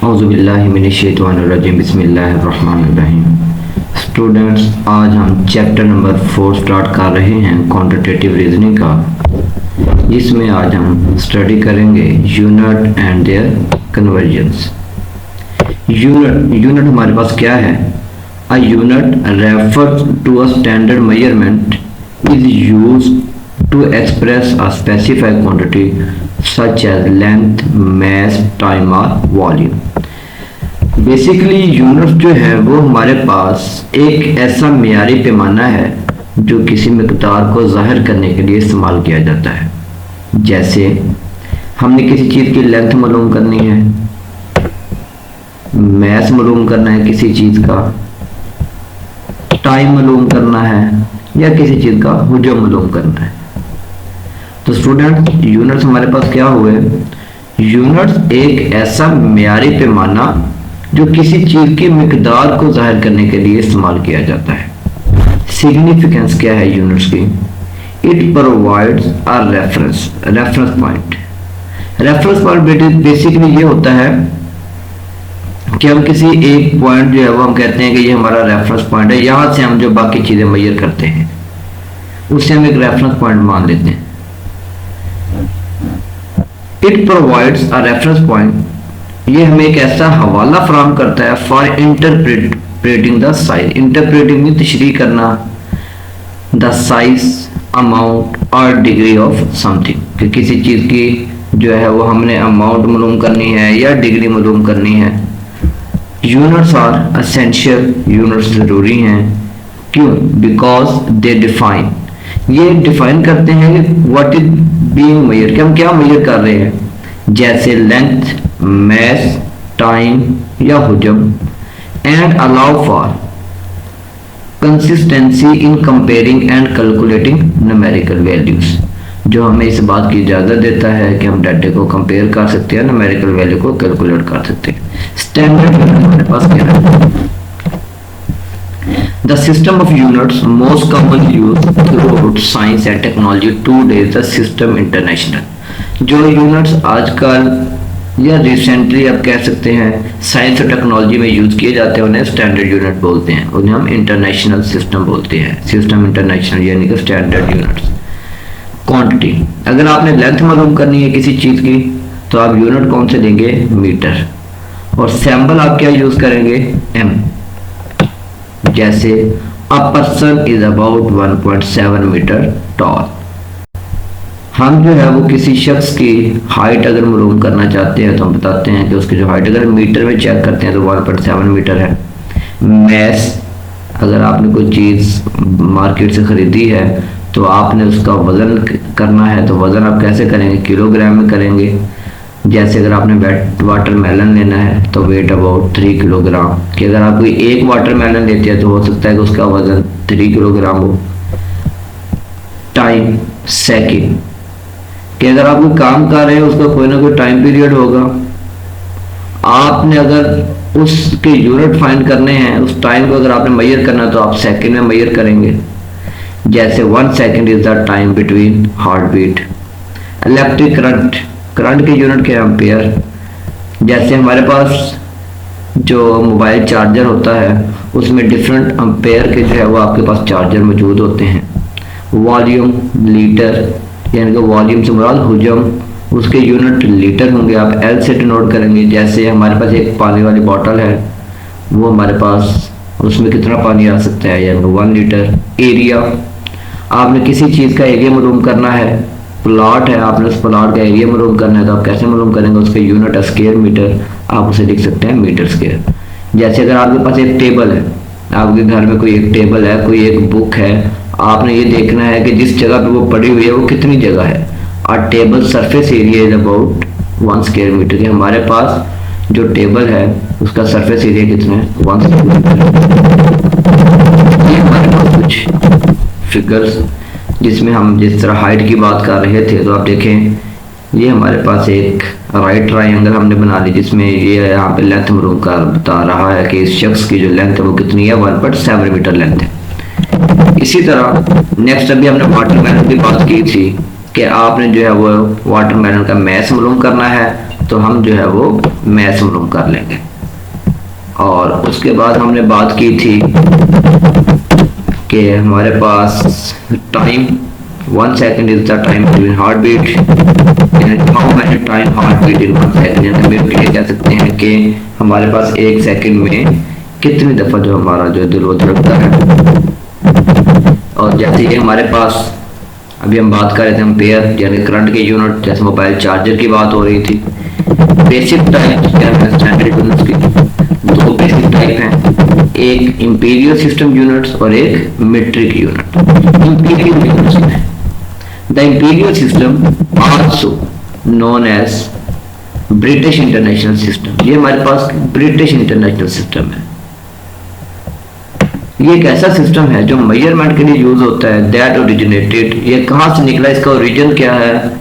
औज़ुबिल्लाहिमिनश्शैतानिर्रजीम बिस्मिल्लाहिर्रहमानिर्रहीम। स्टूडेंट्स, आज हम चैप्टर नंबर 4 स्टार्ट कर रहे हैं क्वांटिटेटिव रीजनिंग का, जिसमें आज हम स्टडी करेंगे unit and their conversions. Unit हमारे पास क्या है? A unit refers to a standard measurement is used to express a specified quantity such as length, mass, time or volume। Basically unit जो है वो हमारे पास एक ऐसा मियारी पैमाना है जो किसी मिकदार को जाहिर करने के लिए इस्तेमाल किया जाता है। जैसे हमने किसी चीज़ की लेंथ मालूम करनी है, मैस मालूम करना है किसी चीज़ का, टाइम मालूम करना है या किसी चीज़ का हुजम मालूम करना है। तो स्टूडेंट, यूनिट्स हमारे पास क्या हुए? यूनिट्स एक ऐसा मियारी पैमाना जो किसी चीज की मिकदार को जाहिर करने के लिए इस्तेमाल किया जाता है। सिग्निफिकेंस क्या है यूनिट्स की? It provides a reference point. Reference point basically ये होता है कि हम किसी एक पॉइंट जो है वो हम कहते हैं कि ये हमारा रेफरेंस पॉइंट है, यहां से हम जो बाकी चीजें मेजर करते हैं उससे हम एक रेफरेंस पॉइंट मान लेते हैं। It provides a reference point, ये हमें एक ऐसा हवाला फराहम करता है for interpreting the size. Interpreting में तशरीह करना द साइज, अमाउंट और डिग्री ऑफ समथिंग, कि किसी चीज की जो है वो हमने अमाउंट मालूम करनी है या डिग्री मालूम करनी है। यूनिट्स आर एसेंशियल, यूनिट्स जरूरी हैं। क्यों? बिकॉज दे डिफाइन, ये डिफाइन करते हैं कि व्हाट इज बीइंग मेजर, कि हम क्या मेजर कर रहे हैं, जैसे लेंथ, मैस, टाइम या हुजम। And allow for consistency in comparing and calculating numerical values, जो हमें इस बात की इजाजत देता है कि हम डाटा को कंपेयर कर सकते हैं, न्यूमेरिकल वैल्यू को कैलकुलेट कर सकते हैं। स्टैंडर्ड हमारे पास क्या है? The system of units most commonly used throughout science and technology today is the system international। जो यूनिट्स आजकल या रिसेंटली आप कह सकते हैं साइंस और टेक्नोलॉजी में यूज किए जाते हैं, उन्हें स्टैंडर्ड यूनिट बोलते हैं, उन्हें हम इंटरनेशनल सिस्टम बोलते हैं। सिस्टम इंटरनेशनल यानी कि स्टैंडर्ड यूनिट्स। क्वांटिटी, अगर आपने लेंथ मालूम करनी है किसी चीज की तो आप यूनिट कौन से लेंगे? मीटर। और सैंपल आप क्या यूज करेंगे? एम। जैसे a person is about 1.7 meter tall. हम जो है वो किसी शख्स की हाइट अगर मालूम करना चाहते हैं तो हम बताते हैं कि उसकी जो हाइट अगर मीटर में चेक करते हैं तो 1.7 मीटर है। मैस, अगर आपने कोई चीज़ मार्केट से ख़रीदी है तो आपने उसका वज़न करना है, तो वज़न आप कैसे करेंगे? किलोग्राम में करेंगे। जैसे अगर आपने वाटरमेलन लेना है तो वेट अबाउट 3 किलोग्राम, कि अगर आप कोई एक वाटरमेलन लेते हैं तो हो सकता है कि उसका वजन 3 किलोग्राम हो। टाइम, सेकंड, कि अगर आप कोई काम कर रहे हैं उसका कोई ना कोई टाइम पीरियड होगा, आपने अगर उसके यूनिट फाइंड करने हैं, उस टाइम को अगर आपने मेजर करना है तो आप सेकंड में मेजर करेंगे। जैसे 1 second is the time between heart beat. Electric current, current के यूनिट के एम्पेयर। जैसे हमारे पास जो मोबाइल चार्जर होता है उसमें डिफरेंट एम्पेयर के जो है वो आपके पास चार्जर मौजूद होते हैं। वॉल्यूम, लीटर, यानी कि वॉल्यूम से मुराद हुजम, उसके यूनिट लीटर होंगे, आप एल से डिनोट करेंगे। जैसे हमारे पास एक पानी वाली बोतल है, वो हमारे पास उसमें कितना पानी आ सकता है, यानी 1 लीटर। एरिया, आपने किसी चीज़ का एरिया मालूम करना है। प्लॉट है, आपने उस प्लॉट का एरिया मालूम करना है तो आप कैसे मालूम करेंगे? उसके यूनिट स्क्वायर मीटर, आप उसे लिख सकते हैं मीटर स्क्वायर। जैसे अगर आपके पास एक टेबल है, आपके घर में कोई एक टेबल है, कोई एक बुक है, आपने ये देखना है कि जिस जगह पे वो पड़ी हुई है वो कितनी जगह है। और table surface area is about 1 square meter, कि हमारे पास जो टेबल है उसका सरफेस एरिया कितना है? 1 स्क्वायर मीटर। ये हमारे पास कुछ फिगर्स जिसमें हम जिस तरह हाइट की बात कर रहे थे, तो आप देखें ये हमारे पास एक राइट ट्रायंगल हमने बना ली जिसमें ये यहाँ पे लेंथ मालूम कर बता रहा है कि इस शख्स की जो लेंथ है वो कितनी है? 1.7 मीटर लेंथ है। इसी तरह नेक्स्ट अभी हमने वाटरमेलन की बात की थी कि आपने जो है वो वाटरमेलन का मैस मालूम करना है तो हम जो है वो मैथ मालूम कर लेंगे। और उसके बाद हमने बात की थी कि हमारे पास time 1 second is the time between heart beat, how many time heart beat in 1 second, यानी हम ये कह सकते हैं कि हमारे पास 1 सेकंड में कितनी दफा जो हमारा जो दिल वो धड़कता है। और जैसे ये हमारे पास अभी हम बात कर रहे थे एम्पेयर यानी करंट के यूनिट, जैसे मोबाइल चार्जर की बात हो रही थी। बेसिक टाइप स्टैंडर्ड यूनिट्स की 2 बेसिक टाइप हैं, एक इंपीरियल सिस्टम यूनिट्स और एक मीट्रिक यूनिट। इंपीरियल यूनिट्स में the imperial system also known as British international system, ये हमारे पास ब्रिटिश इंटरनेशनल सिस्टम है। ये एक ऐसा सिस्टम है जो मेजरमेंट के लिए यूज होता है। दैट ओरिजिनेटेड, ये कहां से निकला, इसका ओरिजिन क्या है,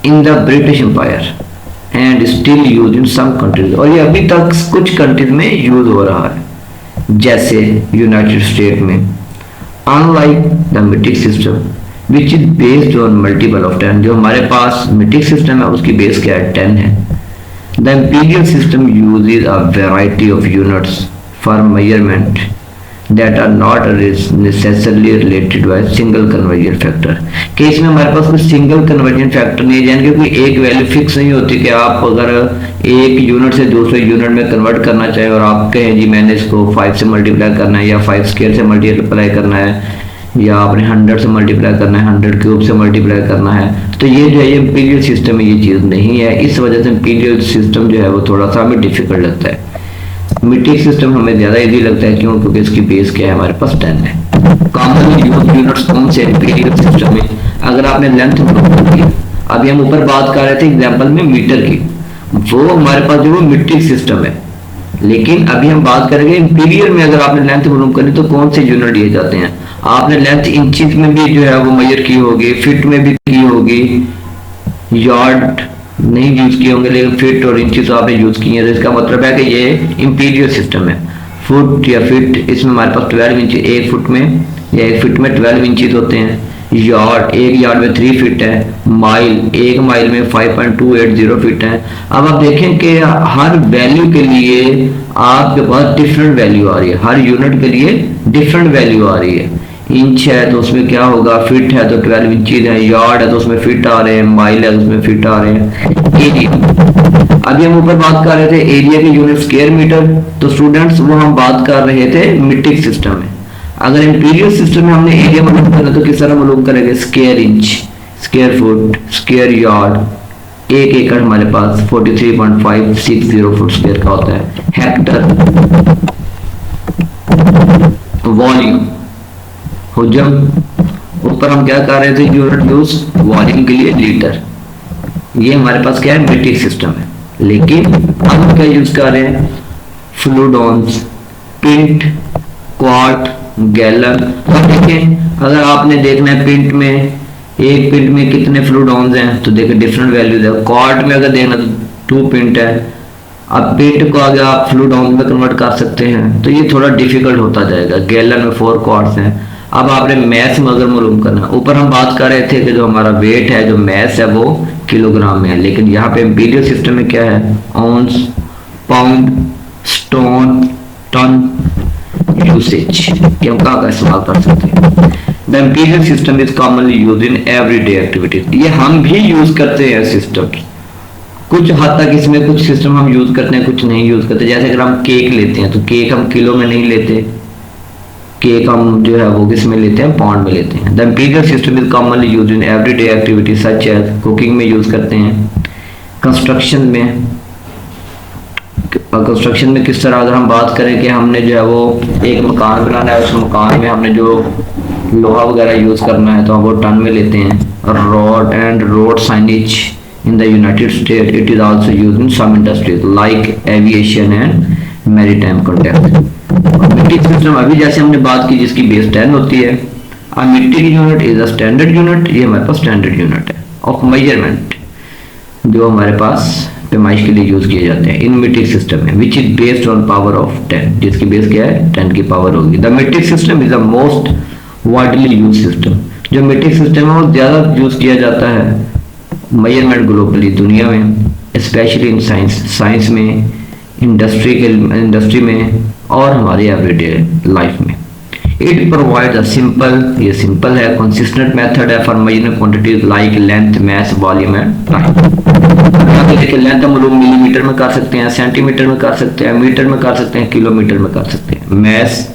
in the British empire and still use in some countries, और ये अभी तक कुछ कंट्रीज में यूज हो रहा है, जैसे यूनाइटेड स्टेट में। Unlike the metric system which is based on multiple of 10, जो हमारे पास मीट्रिक सिस्टम है उसकी बेस क्या है, 10 है। The imperial system uses a variety of units for measurement that are not necessarily related by single conversion factor, कि इसमें हमारे पास कोई सिंगल कन्वर्जन फैक्टर नहीं है, यानी कि कोई एक वैल्यू फिक्स नहीं होती कि आप अगर एक यूनिट से दूसरे यूनिट में कन्वर्ट करना चाहें और आप कहें जी मैंने इसको 5 से मल्टीप्लाई करना है या 5 स्क्वायर से मल्टीप्लाई करना है या आपने 100 से मल्टीप्लाई करना है, 100 क्यूब से मल्टीप्लाई करना है, तो ये जो है ये इंपीरियल सिस्टम में ये चीज़ नहीं है। इस वजह से इंपीरियल सिस्टम जो है वो थोड़ा सा हमें डिफिकल्ट लगता है। मीट्रिक सिस्टम हमें ज्यादा इजी लगता है, क्यों, क्योंकि इसकी बेस क्या है, हमारे पास 10 है। कॉमनली यूज्ड यूनिट्स कौन से इंपीरियल सिस्टम में, अगर आपने लेंथ मालूम किया, अभी हम ऊपर बात कर रहे थे एग्जांपल में मीटर की, वो हमारे पास जो वो मीट्रिक सिस्टम है। लेकिन अभी हम बात करेंगे इंपीरियल में, अगर आपने लेंथ मालूम करनी तो कौन से यूनिट दिए जाते हैं। आपने लेंथ इंचेस में भी जो है वो मेजर की होगी, फीट में भी की होगी, यार्ड नहीं यूज किए होंगे, लेकिन फीट और इंचेस आपने यूज किए हैं, तो इसका मतलब है कि ये इंपीरियल सिस्टम है। फुट या फीट, इसमें हमारे पास 12 इंच, 1 फुट में या 1 फीट में 12 इंचेस होते हैं। यार्ड, 1 यार्ड में 3 फीट है। माइल, 1 माइल में 5.280 फीट है। अब आप देखें कि हर वैल्यू के लिए आपके पास डिफरेंट वैल्यू आ रही है, हर यूनिट के लिए डिफरेंट वैल्यू आ रही है। इंच है तो उसमें क्या होगा, फीट है तो 12 इंचेस है, यार्ड है तो उसमें फीट आ रहे हैं, माइल है तो उसमें फीट आ रहे हैं। एरिया, अभी हम ऊपर बात कर रहे थे एरिया की यूनिट स्क्वायर मीटर, तो स्टूडेंट्स वो हम बात कर रहे थे मीट्रिक सिस्टम में। अगर इंपीरियल सिस्टम में हमने एरिया मालूम करना तो किस तरह मालूम करेंगे, square inch, square foot, square yard. 1 एकड़ हमारे पास 43.560 फुट स्क्वायर का होता है। हेक्टर, वॉल्यूम, हुजम, ऊपर हम क्या कर रहे थे, यूनिट यूज वॉल्यूम के लिए लीटर। ये हमारे पास क्या है, मीट्रिक सिस्टम है। लेकिन अब हम क्या यूज कर रहे हैं, फ्लूइड ऑन्स, पिंट, क्वार्ट, गैलन। अब देखें, अगर आपने देखना है पिंट में, एक पिंट में कितने फ्लूइड ऑन्स हैं, तो देखिए डिफरेंट वैल्यूज है। क्वार्ट में अगर देखना तो 2 पिंट है। अब पिंट को आगे आप फ्लूइड ऑन्स में कन्वर्ट कर सकते हैं, तो ये थोड़ा डिफिकल्ट होता जाएगा। गैलन में 4 क्वार्ट्स हैं। अब आपने मैथ में अगर मालूम करना, ऊपर हम बात कर रहे थे कि जो हमारा वेट है, जो मैथ है वो किलोग्राम में है, लेकिन यहाँ पे इंपीरियल सिस्टम में क्या है, ऑन्स, पाउंड, स्टोन, टन, यूसेज, कि हम कहाँ का इस्तेमाल कर सकते हैं। The imperial system is commonly use in everyday activities, ये हम भी यूज करते हैं सिस्टम, कुछ हद तक इसमें कुछ सिस्टम हम यूज करते हैं, कुछ नहीं यूज करते। जैसे अगर हम केक लेते हैं तो केक हम किलो में नहीं लेते, केक हम जो है वो किस में लेते हैं, पाउंड में लेते हैं। The imperial system is commonly used in everyday activities such as, cooking में यूज करते हैं, कंस्ट्रक्शन में। कंस्ट्रक्शन में किस तरह, अगर हम बात करें कि हमने जो है वो एक मकान बनाना है, उस मकान में हमने जो लोहा वगैरह यूज करना है तो हम वो टन में लेते हैं। Road and road signage in the United State, it is also used in some industries like aviation and maritime contact. Metric system अभी जैसे हमने बात की जिसकी बेस 10 होती है। A metric unit is a standard unit, ये हमारे पास स्टैंडर्ड यूनिट है ऑफ मेजरमेंट, जो हमारे पास पैमाइश के लिए यूज किए जाते हैं इन मीट्रिक सिस्टम में, which is based on power of 10, जिसकी बेस क्या है, 10 की पावर होगी। The metric system is the most widely use system, जो मीट्रिक सिस्टम है वो ज्यादा यूज किया जाता है मेजरमेंट ग्लोबली दुनिया में। स्पेशली इन साइंस में, इंडस्ट्री में और हमारे एवरीडे लाइफ में। इट प्रोवाइड अ सिंपल, ये सिंपल है, कंसिस्टेंट मेथड है for measuring quantities like length, mass, volume and time. देखिए लेंथ हम लोग मिलीमीटर में कर सकते हैं, सेंटीमीटर में कर सकते हैं, मीटर में कर सकते हैं, किलोमीटर में कर सकते हैं। मास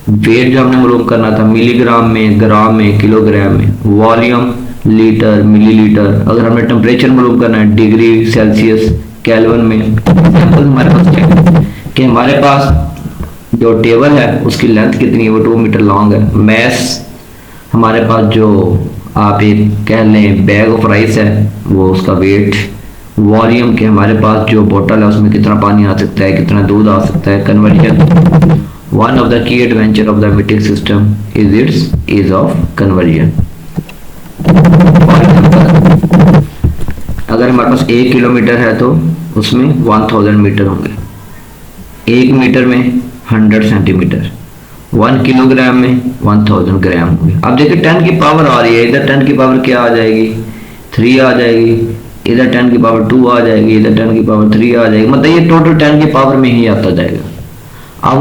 वेट जो हमने मालूम करना था मिलीग्राम में, ग्राम में, किलोग्राम में। Volume litre, millilitre. अगर हमने टेम्परेचर मालूम करना है डिग्री सेल्सियस, केल्विन में। हमारे पास क्या है कि हमारे पास जो टेबल है उसकी लेंथ कितनी है, वो 2 मीटर लॉन्ग है। मैस हमारे पास जो आप एक कह लें बैग ऑफ राइस है वो उसका वेट। वॉल्यूम के हमारे पास जो बोतल है उसमें कितना पानी आ सकता है, कितना दूध आ सकता है। Conversion, one of the key advantage of the metric system is its ease of conversion। अगर हमारे पास 1 किलोमीटर है तो उसमें 1000 मीटर होंगे, 1 मीटर में 100 सेंटीमीटर, 1 किलोग्राम में 1000 ग्राम होंगे। अब देखिए 10 की पावर आ रही है, इधर 10 की पावर क्या आ जाएगी, 3 आ जाएगी, इधर 10 की पावर 2 आ जाएगी, इधर 10 की पावर 3 आ जाएगी। मतलब ये टोटल 10 की पावर में ही आता जाएगा। अब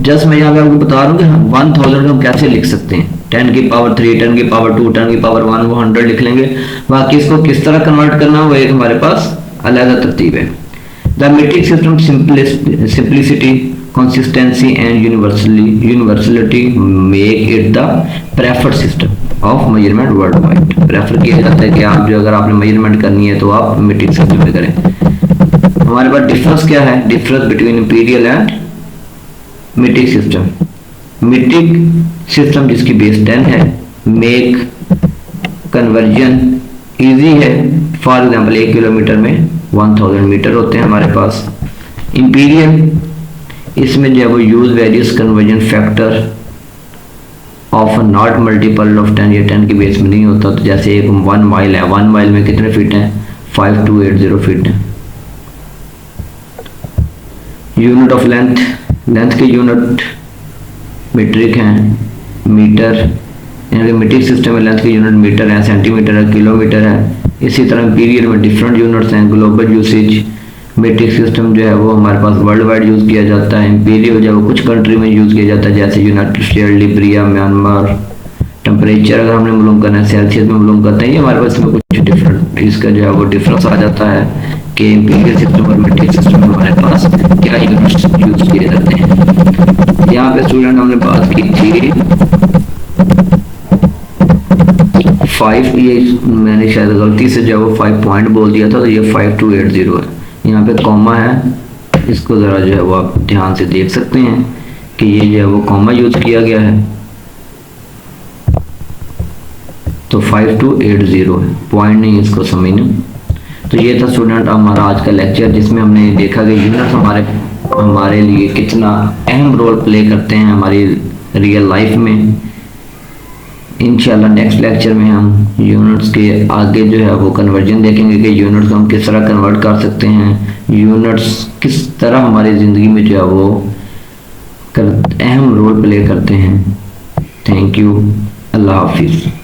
जस्ट मैं यहाँ पे आपको बता रहा हूँ कि 1000 हम कैसे लिख सकते हैं। 10 की पावर 3, 10 की पावर 2, 10 की पावर 1, वो 100 लिख लेंगे। बाकी इसको किस तरह कन्वर्ट करना वो एक हमारे पास अलग तरतीब है। The metric system simplicity, consistency and universality make it the preferred system of measurement worldwide। Prefer किया जाता है कि आप जो अगर आपने मेजरमेंट करनी है तो आप मीट्रिक सिस्टम में करें। हमारे पास डिफरेंस क्या है, difference between imperial and metric system. Metric system जिसकी बेस 10 है, मेक कन्वर्जन इजी है। फॉर एग्जांपल 1 किलोमीटर में 1000 मीटर होते हैं हमारे पास। इंपीरियल इसमें जो है वो use various conversion factor of not multiple of 10, या 10 की बेस में नहीं होता। तो जैसे एक 1 माइल है, 1 माइल में कितने फीट हैं, 5280 फीट है। यूनिट ऑफ लेंथ, लेंथ की यूनिट मीट्रिक है, मीटर, यानी कि मीट्रिक सिस्टम में लेंथ की यूनिट मीटर है, सेंटीमीटर है, किलोमीटर है। इसी तरह इंपीरियल में डिफरेंट यूनिट्स हैं। ग्लोबल यूसेज, मीट्रिक सिस्टम जो है वो हमारे पास वर्ल्ड वाइड यूज़ किया जाता है। इंपीरियल जो है वो कुछ कंट्री में यूज़ किया जाता है, जैसे यूनाइटेड स्टेट, लिब्रिया, म्यांमार। टेम्परेचर अगर हमने मालूम करना है सेल्सियस में मालूम करते हैं, ये हमारे पास में कुछ डिफरेंट इसका जो है वो डिफरेंस आ जाता है कि इंपीरियल सिस्टम और मीट्रिक सिस्टम में हमारे पास क्या यूनिट्स यूज़ किए जाते हैं। यहाँ पे स्टूडेंट हमने बात की थी 5, ये मैंने शायद गलती से जो है वो 5 पॉइंट बोल दिया था, तो ये 5280 है। यहाँ पे कॉमा है, इसको ज़रा जो है वो आप ध्यान से देख सकते हैं कि ये जो है वो कॉमा यूज़ किया गया है, तो 5280 है, पॉइंट नहीं इसको समझना। तो ये था स्टूडेंट हमारा आज का लेक्चर, जिसमें हमने देखा कि यूनिट्स हमारे लिए कितना अहम रोल प्ले करते हैं हमारी रियल लाइफ में। इंशाल्लाह नेक्स्ट लेक्चर में हम यूनिट्स के आगे जो है वो कन्वर्जन देखेंगे कि यूनिट्स को हम किस तरह कन्वर्ट कर सकते हैं, यूनिट्स किस तरह हमारी ज़िंदगी में जो है वो अहम रोल प्ले करते हैं। थैंक यू, अल्लाह हाफिज़।